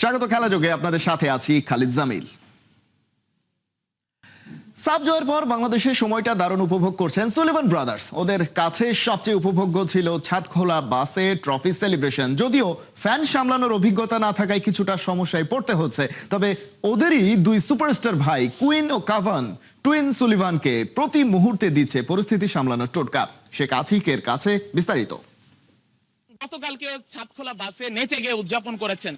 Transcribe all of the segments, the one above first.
স্বাগত খেলা যোগে আপনাদের সাথে আছি খালিদ জামিল। সাব জয়ের পর বাংলাদেশের সময়টা দারুণ উপভোগ করছেন সুলিভান ব্রাদার্স। ওদের কাছে সবচেয়ে উপভোগ্য ছিল ছাদখোলা বাসে ট্রফি সেলিব্রেশন। যদিও ফ্যান সামলানোর অভিজ্ঞতা না থাকায় কিছুটা সমস্যায় পড়তে হচ্ছে, তবে ওদেরই দুই সুপারস্টার ভাই কুইন ও কাভান টুইন সুলিভানকে প্রতি মুহূর্তে দিচ্ছে পরিস্থিতি সামলানোর টোটকা। শেখ আতিকের কাছে বিস্তারিত। গতকালকে ছাদখোলা বাসে নেচে গিয়ে উদযাপন করেছেন।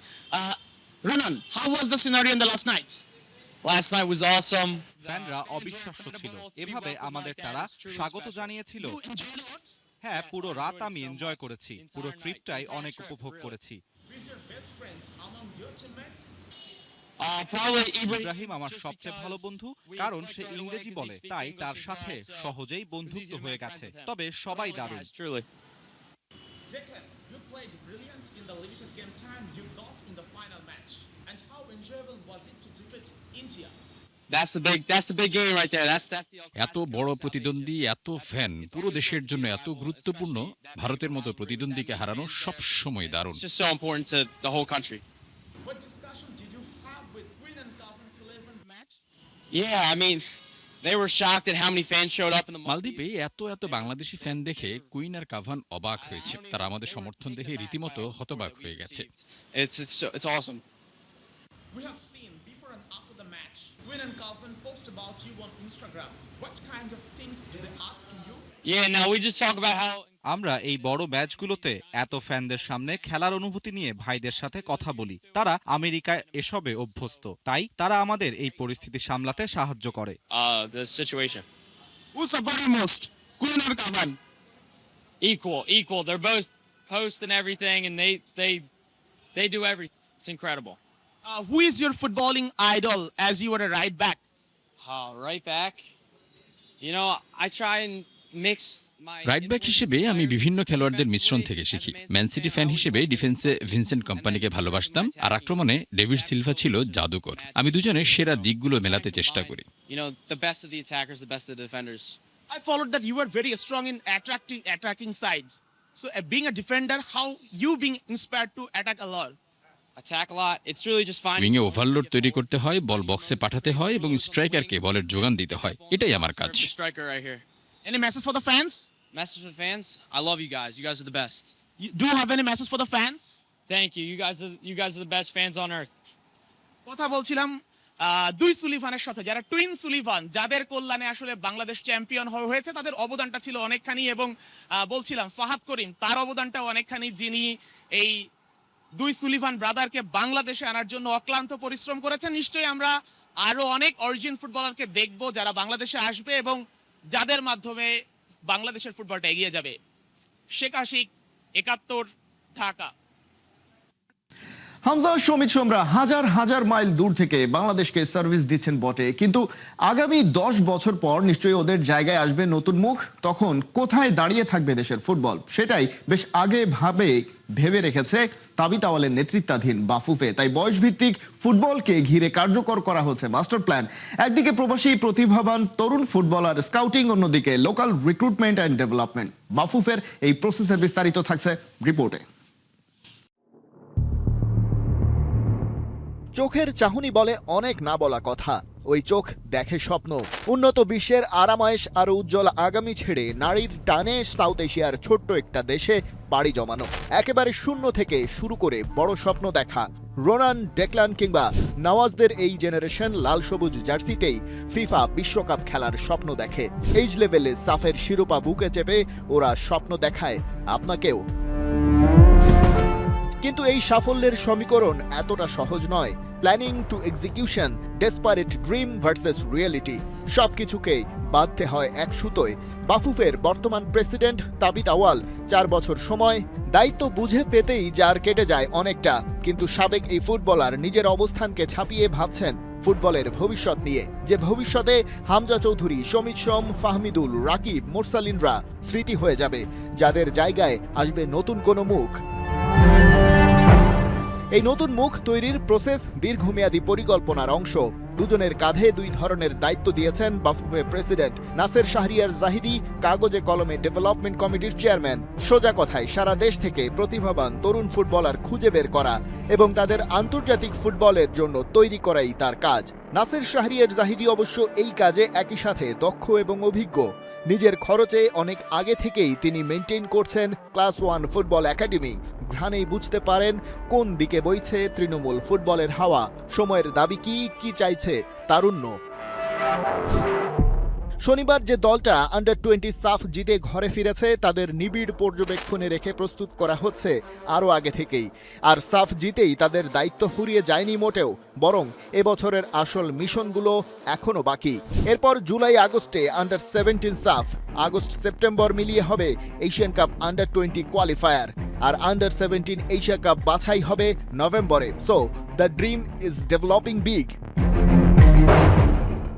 Ronan, how was the scenario in the last night? Last night was awesome. ফ্যানরা অবিশ্বাস্য ছিল, এভাবে আমাদের তারা স্বাগত জানিয়েছিল। You enjoyed a lot? হ্যাঁ, পুরো রাত আমি এনজয় করেছি, পুরো ট্রিপটাই অনেক উপভোগ করেছি। Who's your best friends among your teammates? Probably Ibrahim আমার সবচেয়ে ভালো বন্ধু, কারণ সে ইংরেজি বলে, তাই তার সাথে সহজেই বন্ধুত্ব হয়ে গেছে। তবে সবাই দারুণ। Truly. Declan, you played brilliant in the limited game time you got in the final match. And how enjoyable was it to defeat India? That's the big game right there. That's the এত বড় প্রতিদ্বন্দ্বী, এত fan, পুরো দেশের জন্য এত গুরুত্বপূর্ণ। ভারতের মতো প্রতিদ্বন্দ্বীকে হারানো সব সময় দারুণ। It's just so important to the whole country. What discussion did you have with Queen and Calvin's 11 match? Yeah, I mean, they were shocked at how many fans showed up in the মালদ্বীপে এত Bangladeshi fan দেখে queen আর Cavan অবাক হয়েছে। তারা আমাদের সমর্থন দেখে রীতিমতো হতবাক হয়ে গেছে। It's awesome. We have seen before and after the match, Queen and Calvin post about you on Instagram. What kind of things do they ask to you? Yeah, no, we just talk about how আমরা এই বড় ম্যাচগুলোতে এত ফ্যানদের সামনে খেলার অনুভূতি নিয়ে ভাইদের সাথে কথা বলি। তারা আমেরিকায় এসবে অভ্যস্ত, তাই তারা আমাদের এই পরিস্থিতি সামলাতে সাহায্য করে। the situation. Who support you most? Queen or Calvin? Equal. They're both posts and everything, and they do everything. It's incredible. Who is your footballing idol as you were a right back? Right back. You know, I try and mix my right back হিসেবে আমি বিভিন্ন খেলোয়াড়দের মিশ্রণ থেকে শিখি। Man city fan হিসেবে ডিফেন্সে Vincent কোম্পানিকে ভালোবাসতাম, আর আক্রমণে ডেভিড সিলভা ছিল জাদুকর। আমি দুজনের সেরা দিকগুলো মেলাতে চেষ্টা করি। You know, the best of the attackers, the best of the defenders. I followed that you were very strong in attacking side. So being a defender, how you being inspired to attack a lot? Attack a lot. It's really just finding উইংয়ে overload তৈরি করতে হয়, বল বক্সে পাঠাতে হয় এবং স্ট্রাইকারকে বলের যোগান দিতে হয়। এটাই আমার কাজ। the striker right here. Any message for the fans? Message for the fans. I love you guys. You guys are the best. Do you have any message for the fans? Thank you. You guys are the best fans on earth. কথা বলছিলাম দুই সুলিভানের সাথে, যারা twin Sullivan, যাদের কল্যাণে আসলে Bangladesh champion হয়েছে। তাদের অবদানটা ছিল অনেকখানি, এবং বলছিলাম ফাহাদ করিম, তার অবদানটাও অনেকখানি, যিনি এই দুই সুলিভান ব্রাদারকে বাংলাদেশে আনার জন্য অক্লান্ত পরিশ্রম করেছেন। নিশ্চয়ই আমরা আরো অনেক অরিজিন ফুটবলারকে দেখব যারা বাংলাদেশে আসবে এবং যাদের মাধ্যমে বাংলাদেশের ফুটবলটা এগিয়ে যাবে। শেখ আশিক, 71, ঢাকা। হামজা সমিত সোমরা হাজার হাজার মাইল দূর থেকে বাংলাদেশকে সার্ভিস দিচ্ছেন বটে, কিন্তু আগামী 10 বছর পর নিশ্চয়ই ওদের জায়গায় আসবে নতুন মুখ। তখন কোথায় দাঁড়িয়ে থাকবে দেশের ফুটবল, সেটাই বেশ আগে ভেবে রেখেছে তাবিত আওয়ালের নেতৃত্বাধীন বাফুফে। তাই বয়সভিত্তিক ফুটবলকে ঘিরে কার্যকর করা হচ্ছে মাস্টার প্ল্যান। একদিকে প্রবাসী প্রতিভাবান তরুণ ফুটবলার স্কাউটিং, অন্যদিকে লোকাল রিক্রুটমেন্ট অ্যান্ড ডেভেলপমেন্ট। বাফুফের এই প্রসেসের বিস্তারিত থাকছে রিপোর্টে। চোখের চাহনি বলে অনেক না বলা কথা। ওই চোখ দেখে স্বপ্ন, উন্নত বিশ্বের আরামায়েশ আর উজ্জ্বল আগামী ছেড়ে নারীর টানে সাউথ এশিয়ার ছোট্ট একটা দেশে পাড়ি জমানো। একেবারে শূন্য থেকে শুরু করে বড় স্বপ্ন দেখা। রোনান, ডেকলান কিংবা নওয়াজদের এই জেনারেশন লাল সবুজ জার্সিতেই ফিফা বিশ্বকাপ খেলার স্বপ্ন দেখে। এইজ লেভেলে সাফের শিরোপা বুকে চেপে ওরা স্বপ্ন দেখায় আপনাকেও। কিন্তু এই সাফল্যের সমীকরণ এতটা সহজ নয়। Planning to execution, desperate dream versus reality, সবকিছুকেই বাঁধতে হয় এক সুতোয়। বাফুফের বর্তমান প্রেসিডেন্ট তাবিত আওয়াল 4 বছর সময়, দায়িত্ব বুঝে পেতেই যার কেটে যায় অনেকটা। কিন্তু সাবেক এই ফুটবলার নিজের অবস্থানকে ছাপিয়ে ভাবছেন ফুটবলের ভবিষ্যৎ নিয়ে, যে ভবিষ্যতে হামজা চৌধুরী, সমিত সোম, ফাহমিদুল, রাকিব, মুরসালিনরা স্মৃতি হয়ে যাবে, যাদের জায়গায় আসবে নতুন কোনো মুখ। এই নতুন মুখ তৈরির প্রসেস দীর্ঘমেয়াদী পরিকল্পনার অংশ। দুজনের কাঁধে দুই ধরনের দায়িত্ব দিয়েছেন বাফুফে প্রেসিডেন্ট নাসের শাহরিয়ার জাহিদি, কাগজে কলমে ডেভেলপমেন্ট কমিটির চেয়ারম্যান। সোজা কথায় সারা দেশ থেকে প্রতিভাবান তরুণ ফুটবলার খুঁজে বের করা এবং তাদের আন্তর্জাতিক ফুটবলের জন্য তৈরি করাই তার কাজ। নাসের শাহরিয়ার জাহিদি অবশ্য এই কাজে একই সাথে দক্ষ এবং অভিজ্ঞ। নিজের খরচে অনেক আগে থেকেই তিনি মেইনটেইন করছেন ক্লাস 1 ফুটবল একাডেমি। ঘ্রাণেই বুঝতে পারেন কোন দিকে বইছে তৃণমূল ফুটবলের হাওয়া, সময়ের দাবি কি চাইছে তারুণ্য। শনিবার যে দলটা আন্ডার-20 সাফ জিতে ঘরে ফিরেছে তাদের নিবিড় পর্যবেক্ষণে রেখে প্রস্তুত করা হচ্ছে আরও আগে থেকেই। আর সাফ জিতেই তাদের দায়িত্ব ফুরিয়ে যায়নি মোটেও, বরং এবছরের আসল মিশনগুলো এখনো বাকি। এরপর জুলাই আগস্টে আন্ডার-17 সাফ, আগস্ট সেপ্টেম্বর মিলিয়ে হবে এশিয়ান কাপ আন্ডার-20 কোয়ালিফায়ার, আর আন্ডার-17 এশিয়া কাপ বাছাই হবে নভেম্বরে। So the dream is developing big.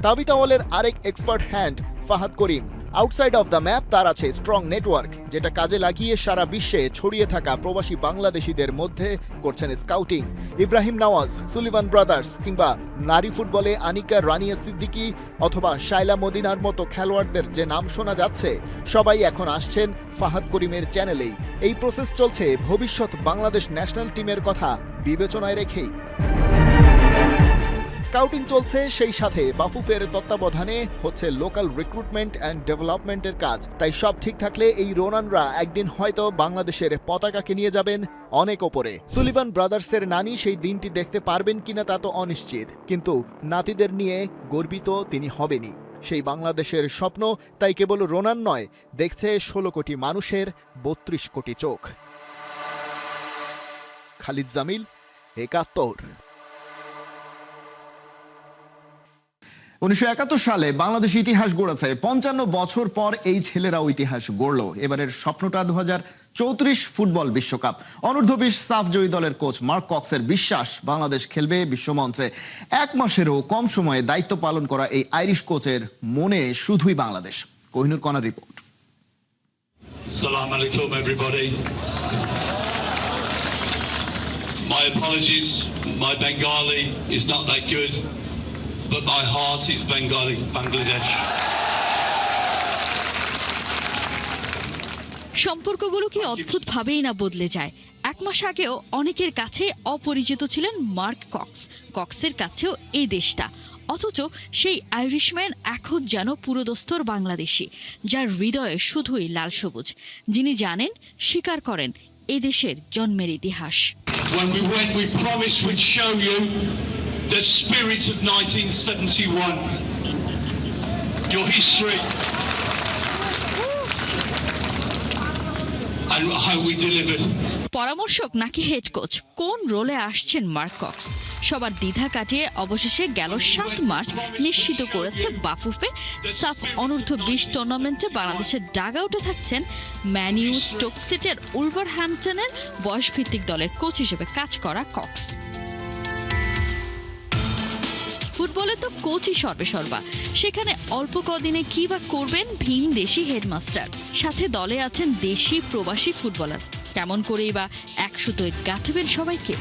তাবিতাওয়ালের আরেক expert hand Fahad Karim. Outside of the map তার আছে স্ট্রং নেটওয়ার্ক, যেটা কাজে লাগিয়ে সারা বিশ্বে ছড়িয়ে থাকা প্রবাসী বাংলাদেশিদের মধ্যে করছেন scouting. Ibrahim Nawaz, Sullivan brothers কিংবা নারী ফুটবলে আনিকা রানিয়া সিদ্দিকী অথবা শাইলা মদিনার মতো খেলোয়াড়দের যে নাম শোনা যাচ্ছে, সবাই এখন আসছেন ফাহাদ করিমের চ্যানেলেই। এই প্রসেস চলছে ভবিষ্যৎ বাংলাদেশ ন্যাশনাল টিমের কথা বিবেচনায় রেখেই। স্কাউটিং চলছে, সেই সাথে বাফুফের তত্ত্বাবধানে হচ্ছে লোকাল রিক্রুটমেন্ট অ্যান্ড ডেভেলপমেন্টের কাজ। তাই সব ঠিক থাকলে এই রোনানরা একদিন হয়তো বাংলাদেশের পতাকাকে নিয়ে যাবেন অনেক ওপরে। সুলিভান ব্রাদার্সের নানি সেই দিনটি দেখতে পারবেন কিনা তা তো অনিশ্চিত, কিন্তু নাতিদের নিয়ে গর্বিত তিনি হবেনই। সেই বাংলাদেশের স্বপ্ন তাই কেবল রোনান নয়, দেখছে 16 কোটি মানুষের 32 কোটি চোখ। খালিদ জামিল, 71। 1971 সালে বাংলাদেশ ইতিহাস গড়েছে। 55 বছর পর এই ছেলেরাও ইতিহাস গড়ল। এবারের স্বপ্নটা 2034 ফুটবল বিশ্বকাপ। অনূর্ধ্ব-20 সাফ জয়ী দলের কোচ মার্ক কক্সের বিশ্বাস, বাংলাদেশ খেলবে বিশ্বমঞ্চে। 1 মাসেরও কম সময়ে দায়িত্ব পালন করা এই আইরিশ কোচের মনে শুধুই বাংলাদেশ। কোহিনুর কণার report. Assalamu alaikum everybody. My apologies, my Bengali is not that good. But my heart is Bengali, Bangladesh. সম্পর্কগুলো কি অদ্ভুতভাবেই না বদলে যায়। 1 মাস আগেও অনেকের কাছে অপরিচিত ছিলেন মার্ক কক্স। কক্সের কাছেও এই দেশটা, অথচ সেই আইরিশম্যান এখন যেন পুরোদস্তর বাংলাদেশি, যার হৃদয়ে শুধুই লাল সবুজ, যিনি জানেন, স্বীকার করেন এই দেশের জন্মের ইতিহাস। When we went, we promised we'd show you the spirit of 1971, your history, and how we delivered. পরামর্শক নাকি হেড কোচ, কোন রোলে আসছেন মার্ক কক্স? সবার দ্বিধা কাটিয়ে অবশেষে গেল 7 মার্চ নিশ্চিত করেছে বাফুফে সাফ অনূর্ধ্ব-20 টুর্নামেন্টে বাংলাদেশের ডাগআউটে থাকছেন ম্যান ইউ, স্টোক সিটির, উলভারহ্যাম্পটনের বয়সভিত্তিক দলের কোচ হিসেবে কাজ করা কক্স। ফুটবলে তো কোচই সর্বেসর্বা, সেখানে অল্প কদিনে কি বা করবেন ভিন দেশি হেডমাস্টার, সাথে দলে আছেন দেশি প্রবাসী ফুটবলার। কেমন করেই বা এক সুতোয় গাঁথবেন সবাইকে?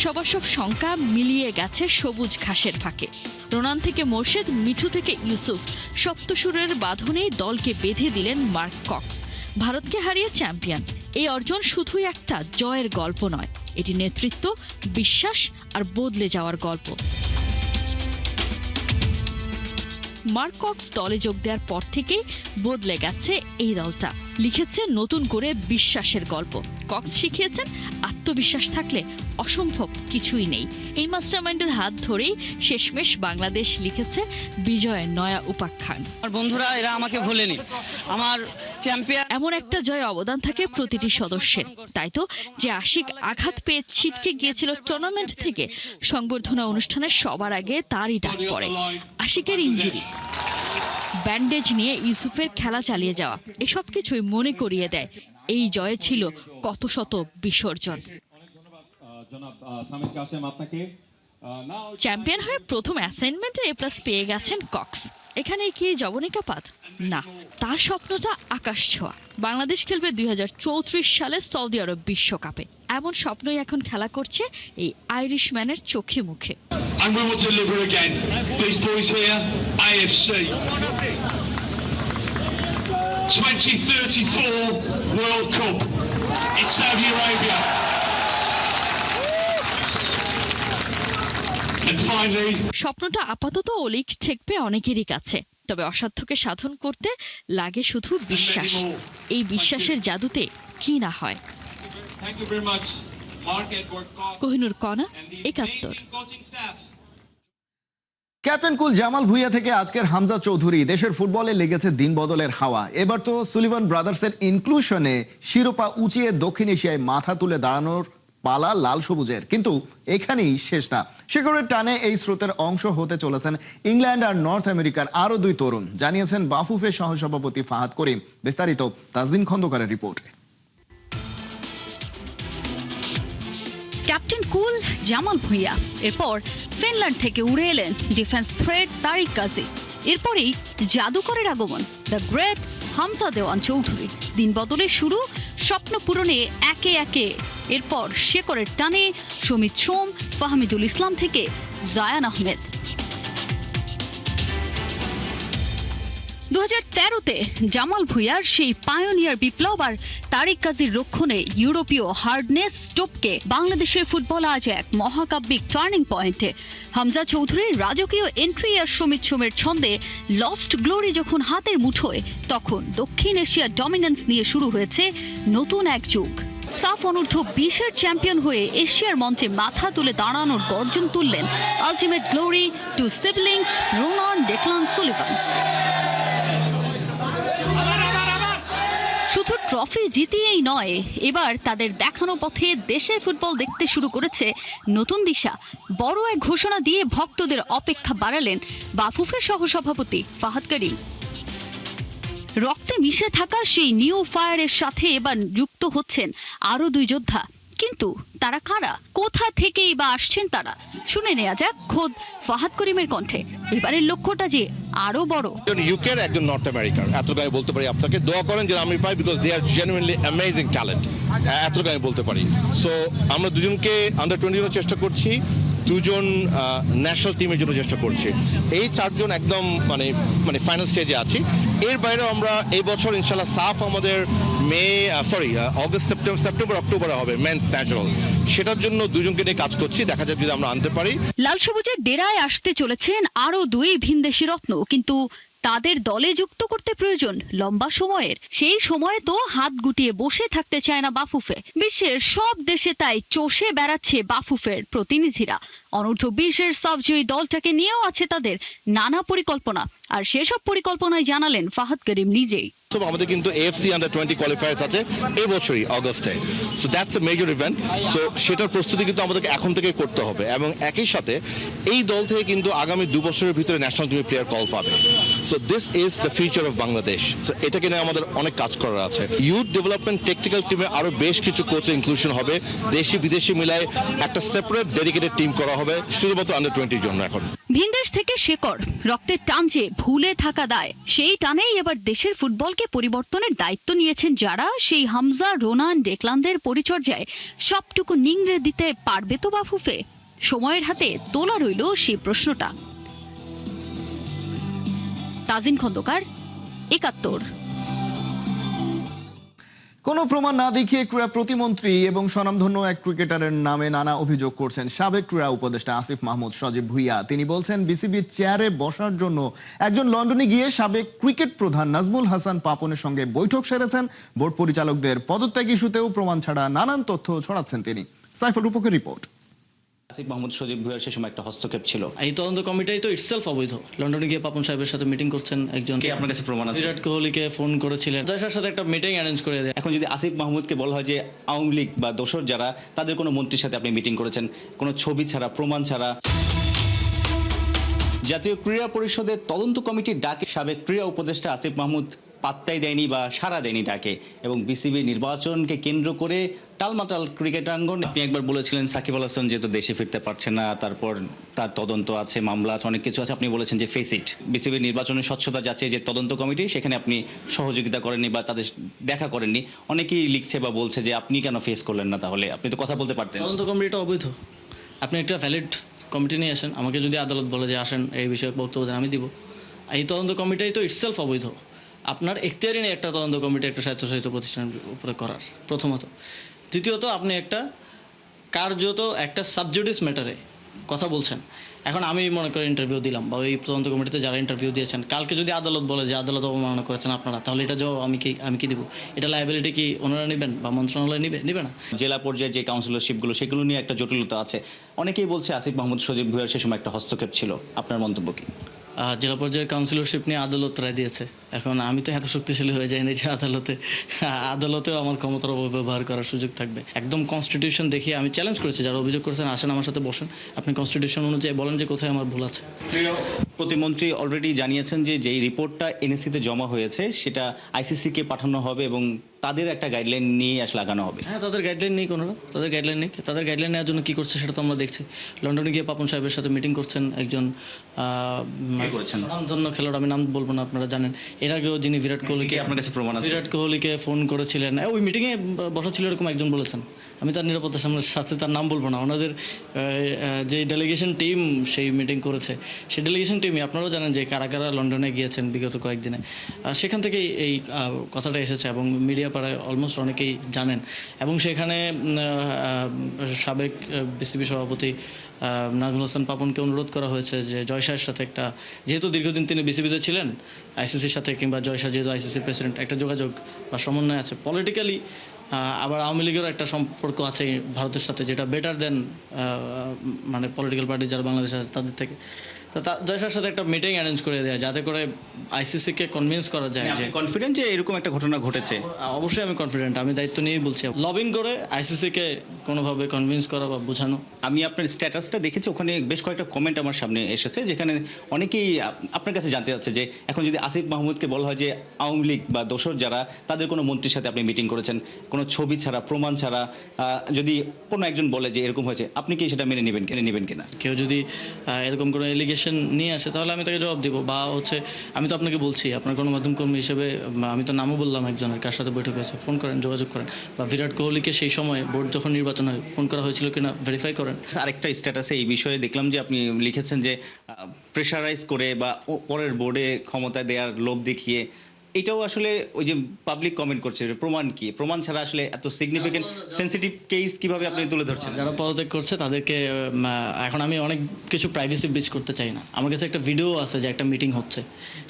সবার সব শঙ্কা মিলিয়ে গেছে সবুজ ঘাসের ফাঁকে। রোনান থেকে মোর্শেদ, মিঠু থেকে ইউসুফ, সপ্তসুরের বাঁধনেই দলকে বেঁধে দিলেন মার্ক কক্স। ভারতকে হারিয়ে চ্যাম্পিয়ন, এই অর্জন শুধুই একটা জয়ের গল্প নয়, এটি নেতৃত্ব, বিশ্বাস আর বদলে যাওয়ার গল্প। মার্ক কক্স দলে যোগ দেওয়ার পর থেকেই বদলে গেছে এই দলটা, লিখেছে নতুন করে বিশ্বাসের গল্প। কক্স শিখিয়েছেন আত্মবিশ্বাস থাকলে অসম্ভব কিছুই নেই। এই মাস্টারমাইন্ডের হাত ধরেই শেষমেশ বাংলাদেশ লিখেছে বিজয়ের নয়া উপাখ্যান। আমার বন্ধুরা এরা আমাকে ভোলেনি, আমার চ্যাম্পিয়ন। এমন একটা জয় অবদান থাকে প্রতিটি সদস্যের। তাই তো যে আশিক আঘাত পেয়ে ছিটকে গিয়েছিল টুর্নামেন্ট থেকে, সংবর্ধনা অনুষ্ঠানে সবার আগে তারই ডাক পড়ে। আশিকের ইনজুরি, ব্যান্ডেজ নিয়ে ইউসুফের খেলা চালিয়ে যাওয়া, এসব কিছুই মনে করিয়ে দেয় এই জয়ে ছিল কত শত বিসর্জন। জনাব সামিদ কাসেম আপনাকে চ্যাম্পিয়ন হয়ে প্রথম অ্যাসাইনমেন্টে এ+ পেয়ে গেছেন কক্স। এখানে কি যবনিকাপাত? না, তার স্বপ্নটা আকাশ ছোঁয়া। বাংলাদেশ খেলবে 2034 সালে সৌদি আরব বিশ্বকাপে। এমন স্বপ্নই এখন খেলা করছে এই আইরিশম্যানের চোখে মুখে। And we will deliver again. These boys here, AFC. 2034 World Cup in Saudi Arabia. And finally, স্বপ্নটা আপাতত অলিক ঠেকবে অনেকেরই কাছে, তবে অসাধ্যকে সাধন করতে লাগে শুধু বিশ্বাস। এই বিশ্বাসের জাদুতে কি না হয়। thank you very much, Mark Edward Cox Kohinoor কণা, and the ৭১। amazing coaching staff. Captain কুল জামাল ভুঁইয়া থেকে আজকের হামজা চৌধুরী, দেশের ফুটবলে লেগেছে দিন বদলের হাওয়া। এবার তো সুলিভান ব্রাদার্সের ইনক্লুশনে শিরোপা উঁচিয়ে দক্ষিণ এশিয়ায় মাথা তুলে দাঁড়ানোর পালা লাল সবুজের। কিন্তু এখানেই শেষ না, শেকড়ের টানে এই স্রোতের অংশ হতে চলেছেন ইংল্যান্ড আর নর্থ আমেরিকার আরও 2 তরুণ, জানিয়েছেন বাফুফের সহসভাপতি ফাহাদ করিম। বিস্তারিত তাজদিন খন্দকারের রিপোর্টে। ক্যাপ্টেন কুল জামাল ভুঁইয়া, এরপর ফিনল্যান্ড থেকে উড়ে এলেন ডিফেন্স থ্রেড তারিক কাজী, এরপরেই জাদুকরের আগমন দ্য গ্রেট হামজা দেওয়ান চৌধুরী। দিন বদলের শুরু, স্বপ্ন পূরণে একে একে এরপর শেকড়ের টানে সমিত সোম, ফাহমিদুল ইসলাম থেকে জায়ান আহমেদ। 2013-তে জামাল ভুঁইয়ার সেই পায়োনিয়ার বিপ্লব আর তারিক কাজীর রক্ষণে ইউরোপীয় হার্ডনেস স্টোপকে বাংলাদেশের ফুটবল আজ এক মহাকাব্যিক টার্নিং পয়েন্টে। হামজা চৌধুরীর রাজকীয় এন্ট্রি আর সমিত সোমের ছন্দে লস্ট গ্লোরি যখন হাতের মুঠোয়, তখন দক্ষিণ এশিয়ার ডমিনেন্স নিয়ে শুরু হয়েছে নতুন এক যুগ। সাফ অনূর্ধ্ব 20-এর চ্যাম্পিয়ন হয়ে এশিয়ার মঞ্চে মাথা তুলে দাঁড়ানোর গর্জন তুললেন ultimate glory to siblings Ronan Declan Sullivan. শুধু ট্রফি জিতিয়েই নয়, এবার তাদের দেখানো পথে দেশের ফুটবল দেখতে শুরু করেছে নতুন দিশা। বড় এক ঘোষণা দিয়ে ভক্তদের অপেক্ষা বাড়ালেন বাফুফের সহসভাপতি ফাহাদ করিম। রক্তে মিশে থাকা সেই নিউ ফায়ারের সাথে এবার যুক্ত হচ্ছেন আরও 2 যোদ্ধা। কিন্তু তারা কারা, কোথা থেকেই বা আসছেন তারা? শুনে নেওয়া যাক খোদ ফাহাদ করিমের কণ্ঠে। এবারের লক্ষ্যটা যে আরো বড়। ইউকের একজন নর্থ আমেরিকার, এতটুকু আমি বলতে পারি। আপনাকে দোয়া করেন যেন আমি পাই, because they are genuinely amazing talent, এতটুকু আমি বলতে পারি। সো আমরা দুজনকে আন্ডার 20 জন্য চেষ্টা করছি, 2 জন ন্যাশনাল টিমের জন্য চেষ্টা করছি। এই 4 জন একদম মানে ফাইনাল স্টেজে আছি। এর বাইরেও আমরা এই বছর ইনশাল্লাহ সাফ আমাদের অগস্ট সেপ্টেম্বর অক্টোবরে হবে মেন্স ন্যাশনাল, সেটার জন্য 2 জনকে নিয়ে কাজ করছি। দেখা যাক যদি আমরা আনতে পারি। লাল সবুজের ডেরায় আসতে চলেছেন আরো 2 ভিনদেশি রত্ন, কিন্তু তাদের দলে যুক্ত করতে প্রয়োজন লম্বা সময়ের। সেই সময়ে তো হাত গুটিয়ে বসে থাকতে চায় না বাফুফে। বিশ্বের সব দেশে তাই চষে বেড়াচ্ছে বাফুফের প্রতিনিধিরা। অনূর্ধ্ব 20-এর সাফজয়ী দলটাকে নিয়েও আছে তাদের নানা পরিকল্পনা, আর সেসব পরিকল্পনায় জানালেন ফাহাদ করিম নিজেই। আমাদের কিন্তু AFC আন্ডার 20 কোয়ালিফায়ার্স আছে এবছরই অগস্টে। So that's a major event. So সেটার প্রস্তুতি কিন্তু আমাদেরকে এখন থেকে করতে হবে, এবং একই সাথে এই দল থেকে কিন্তু আগামী 2 বছরের ভিতরে ন্যাশনাল টিমের প্লেয়ার কল পাবে। So this is the future of Bangladesh. So এটাকে নিয়ে আমাদের অনেক কাজ করার আছে। ইউথ ডেভেলপমেন্ট টেকনিক্যাল টিমে আরো বেশ কিছু কোচের ইনক্লুশন হবে, দেশি বিদেশি মিলায় একটা সেপারেট ডেডিকেটেড টিম করা হবে শুধুমাত্র আন্ডার 20 জন্য। এখন ভিনদেশ থেকে শেকড়, রক্তের টান যে ভুলে থাকা দায়, সেই টানেই এবার দেশের ফুটবলকে পরিবর্তনের দায়িত্ব নিয়েছেন যারা। সেই হামজা, রোনান, ডেকলানদের পরিচর্যায় সবটুকু নিংড়ে দিতে পারবে তো বাফুফে? সময়ের হাতে তোলা রইল সেই প্রশ্নটা। তাজিন খন্দকার, ৭১। কোনো প্রমাণ না দেখিয়ে ক্রীড়া প্রতিমন্ত্রী এবং স্বনামধন্য এক ক্রিকেটারের নামে নানা অভিযোগ করছেন সাবেক ক্রীড়া উপদেষ্টা আসিফ মাহমুদ সজীব ভুঁইয়া। তিনি বলছেন বিসিবির চেয়ারে বসার জন্য একজন লন্ডনে গিয়ে সাবেক ক্রিকেট প্রধান নাজমুল হাসান পাপনের সঙ্গে বৈঠক সেরেছেন। বোর্ড পরিচালকদের পদত্যাগ ইস্যুতেও প্রমাণ ছাড়া নানান তথ্য ছড়াচ্ছেন তিনি। সাইফুল রূপকের রিপোর্ট। আসিফ মাহমুদ সজীব ভুঁইয়ার সে সময় একটা হস্তক্ষেপ ছিল। এই তদন্ত কমিটি তো ইটসেলফ অবৈধ। লন্ডনে গিয়ে পাপন সাহেবের সাথে মিটিং করছেন একজন। কে আপনার কাছে প্রমাণ আছে? বিরাট কোহলিকে ফোন করেছিলেন, তার সাথে একটা মিটিং অ্যারেঞ্জ করে দেয়। এখন যদি আসিফ মাহমুদকে বলা হয় যে আওয়ামী লীগ বা দোসর যারা, তাদের কোনো মন্ত্রীর সাথে আপনি মিটিং করেছেন, কোনো ছবি ছাড়া, প্রমাণ ছাড়া। জাতীয় ক্রীড়া পরিষদের তদন্ত কমিটির ডাকে সাবেক ক্রীড়া উপদেষ্টা আসিফ মাহমুদ পাত্তাই দেয়নি বা সাড়া দেয়নি তাকে, এবং বিসিবি নির্বাচনকে কেন্দ্র করে টালমাটাল ক্রিকেট আঙ্গন। আপনি একবার বলেছিলেন সাকিব আল হাসান যেহেতু দেশে ফিরতে পারছে না, তারপর তার তদন্ত আছে, মামলা আছে, অনেক কিছু আছে, আপনি বলেছেন যে ফেস ইট। বিসিবির নির্বাচনের স্বচ্ছতা যাচ্ছে যে তদন্ত কমিটি, সেখানে আপনি সহযোগিতা করেননি বা তাদের দেখা করেননি। অনেকেই লিখছে বা বলছে যে আপনি কেন ফেস করলেন না, তাহলে আপনি তো কথা বলতে পারতেন। তদন্ত কমিটিটা অবৈধ। আপনি একটা ভ্যালিড কমিটি নিয়ে আসেন, আমাকে যদি আদালত বলে যে আসেন এই বিষয়ে বক্তব্য দেন, আমি দিব। এই তদন্ত কমিটি তো ইটসেলফ অবৈধ। আপনার এখতিয়ারই নেই একটা তদন্ত কমিটি একটা স্বায়ত্তশাসিত প্রতিষ্ঠানের উপরে করার, প্রথমত। দ্বিতীয়ত, আপনি একটা কার্যত একটা সাবজুডিস ম্যাটারে কথা বলছেন। এখন আমি মনে করি ইন্টারভিউ দিলাম, বা ওই তদন্ত কমিটিতে যারা ইন্টারভিউ দিয়েছেন, কালকে যদি আদালত বলে যে আদালত অবমাননা করেছেন আপনারা, তাহলে এটা জবাব আমি কি দিব? এটা লায়াবিলিটি কি ওনারা নেবেন বা মন্ত্রণালয় নেবে না? জেলা পর্যায়ে যে কাউন্সিলরশিপগুলো, সেগুলো নিয়ে একটা জটিলতা আছে। অনেকেই বলছে আসিফ মাহমুদ সজীব ভুঁইয়ার সে সময় একটা হস্তক্ষেপ ছিল। আপনার মন্তব্য কি? জেলা পর্যায়ের কাউন্সিলরশিপ নিয়ে আদালত রায় দিয়েছে। এখন আমি তো এত শক্তিশালী হয়ে যাইনি যে আদালতেও আমার ক্ষমতার অপব্যবহার করার সুযোগ থাকবে। একদম কনস্টিটিউশন দেখিয়ে আমি চ্যালেঞ্জ করেছি, যারা অভিযোগ করেছেন আসেন আমার সাথে বসেন, আপনি কনস্টিটিউশন অনুযায়ী বলেন যে কোথায় আমার ভুল আছে। প্রতিমন্ত্রী অলরেডি জানিয়েছেন যে যেই রিপোর্টটা এনএসসিতে জমা হয়েছে সেটা আইসিসিকে পাঠানো হবে এবং তাদের একটা গাইডলাইন নিয়ে আসলে আগানো হবে। হ্যাঁ, তাদের গাইডলাইন নেই কোনো, তাদের গাইডলাইন নেই। তাদের গাইডলাইন নেওয়ার জন্য কী করছে সেটা তো আমরা দেখছি। লন্ডনে গিয়ে পাপন সাহেবের সাথে মিটিং করছেন একজন ধন্য খেলোয়াড়, আমি নাম বলবো না, আপনারা জানেন। এর আগেও যিনি বিরাট কোহলিকে, আপনার কাছে প্রমাণ আছে, বিরাট কোহলিকে ফোন করেছিলেন, ওই মিটিংয়ে বসা ছিল এরকম একজন বলেছেন। আমি তার নিরাপত্তার সাথে তার নাম বলবো না। ওনাদের যে ডেলিগেশন টিম সেই মিটিং করেছে, সেই ডেলিগেশন টিমই আপনারাও জানেন যে কারা কারা লন্ডনে গিয়েছেন বিগত কয়েকদিনে। সেখান থেকেই এই কথাটা এসেছে এবং মিডিয়া পাড়ায় অলমোস্ট অনেকেই জানেন। এবং সেখানে সাবেক বিসিবি সভাপতি নাজমুল হাসান পাপনকে অনুরোধ করা হয়েছে যে জয় শাহের সাথে একটা, যেহেতু দীর্ঘদিন তিনি বিসিবিতে ছিলেন, আইসিসির সাথে, কিংবা জয় শাহ যেহেতু আইসিসির প্রেসিডেন্ট, একটা যোগাযোগ বা সমন্বয় আছে পলিটিক্যালি। আবার আওয়ামী লীগেরও একটা সম্পর্ক আছে ভারতের সাথে, যেটা বেটার দেন মানে পলিটিক্যাল পার্টি যারা বাংলাদেশে আছে তাদের থেকে। তো জয় শাহের সাথে একটা মিটিং অ্যারেঞ্জ করে দেয় যাতে করে আইসিসিকে কনভিন্স করা যায় যে কনফিডেন্ট যে এরকম একটা ঘটনা ঘটেছে। অবশ্যই আমি কনফিডেন্ট, আমি দায়িত্ব নিয়েই বলছি। লবিং করে আইসিসিকে কোনোভাবে কনভিন্স করা বা বোঝানো। আমি আপনার স্ট্যাটাসটা দেখেছি, ওখানে বেশ কয়েকটা কমেন্ট আমার সামনে এসেছে, যেখানে অনেকেই আপনার কাছে জানতে চাচ্ছে যে এখন যদি আসিফ মাহমুদকে বলা হয় যে আওয়ামী লীগ বা দোসর যারা, তাদের কোনো মন্ত্রীর সাথে আপনি মিটিং করেছেন, কোনো ছবি ছাড়া, প্রমাণ ছাড়া, যদি কোনো একজন বলে যে এরকম হয়েছে, আপনি কি সেটা মেনে নেবেন কিনা? কেউ যদি এরকম কোনো এলিগেশন নিয়ে আসে তাহলে আমি তাকে জবাব দিব। বা আমি তো আপনাকে বলছি, আপনার গণমাধ্যম কর্মী হিসেবে আমি তো নামও বললাম একজনের, কার সাথে বৈঠক হয়েছে, ফোন করেন, যোগাযোগ করেন। বা বিরাট কোহলিকে সেই সময় বোর্ড যখন নির্বাচন হয় ফোন করা হয়েছিল কিনা ভেরিফাই করেন। আরেকটা স্ট্যাটাসে এই বিষয়ে দেখলাম যে আপনি লিখেছেন যে প্রেশারাইজ করে বা পরের বোর্ডে ক্ষমতা দেওয়ার লোভ দেখিয়ে, এটাও আসলে ওই যে পাবলিক কমেন্ট করছে, প্রমাণ কি? প্রমাণ ছাড়া আসলে এত সিগনিফিকেন্ট সেনসিটিভ কেস কিভাবে আপনি তুলে ধরছেন? যারা পদত্যাগ করছে তাদেরকে এখন আমি অনেক কিছু প্রাইভেসি ব্রিচ করতে চাই না। আমার কাছে একটা ভিডিও আছে যে একটা মিটিং হচ্ছে,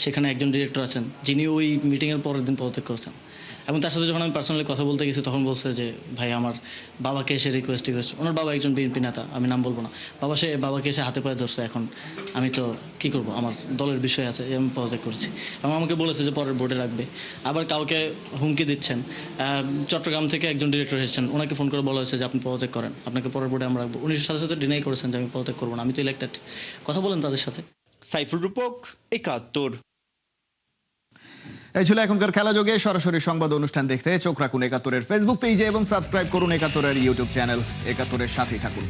সেখানে একজন ডিরেক্টর আছেন যিনি ওই মিটিংয়ের পরের দিন পদত্যাগ করেছেন। এবং তার সাথে যখন আমি পার্সোনালি কথা বলতে গেছি তখন বলছে যে ভাই আমার বাবাকে এসে রিকোয়েস্ট, ওনার বাবা একজন বিএনপি নেতা, আমি নাম বলবো না, বাবাকে এসে হাতে পায়ে ধরছে। এখন আমি তো কী করবো, আমার দলের বিষয় আছে, আমি পদত্যাগ করেছি। এবং আমাকে বলেছে যে পরের বোর্ডে রাখবে। আবার কাউকে হুমকি দিচ্ছেন। চট্টগ্রাম থেকে একজন ডিরেক্টর এসেছেন, ওনাকে ফোন করে বলা হয়েছে যে আপনি পদত্যাগ করেন, আপনাকে পরের বোর্ডে আমরা রাখবো। উনি সাথে সাথে ডিনাই করেছেন যে আমি পদত্যাগ করবো না, আমি তো ইলেক্টেড। কথা বলেন তাদের সাথে। সাইফুল রূপক, ৭১। এই ছিল এখনকার খেলা যোগে। সরাসরি সংবাদ অনুষ্ঠান দেখতে চোখ রাখুন ৭১-এর ফেসবুক পেজে এবং সাবস্ক্রাইব করুন ৭১-এর ইউটিউব চ্যানেল। ৭১-এর সাথেই থাকুন।